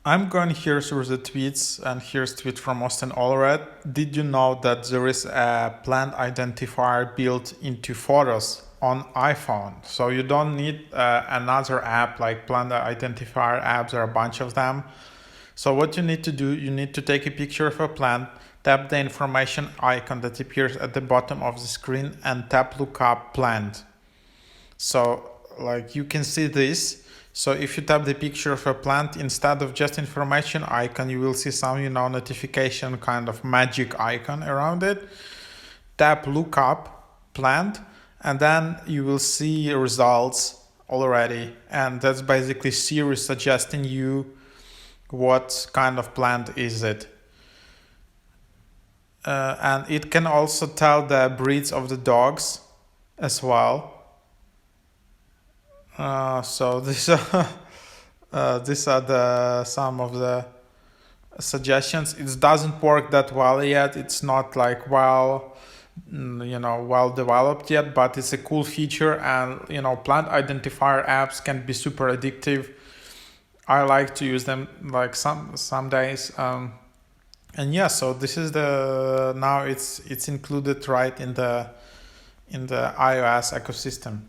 I'm going here through the tweets, and here's a tweet from Austin Allred. Did you know that there is a plant identifier built into photos on iPhone? So you don't need another app like plant identifier apps. There are a bunch of them. So what you need to do, you need to take a picture of a plant, tap the information icon that appears at the bottom of the screen, and tap look up plant. So like you can see this. So if you tap the picture of a plant, instead of just information icon, you will see some, notification kind of magic icon around it. Tap look up plant, and then you will see results already. And that's basically Siri suggesting you what kind of plant is it. And it can also tell the breeds of the dogs as well. So these are some of the suggestions. It doesn't work that well yet. It's not like well developed yet, but it's a cool feature. And plant identifier apps can be super addictive. I like to use them like some days. And yeah, so this is now it's included right in the iOS ecosystem.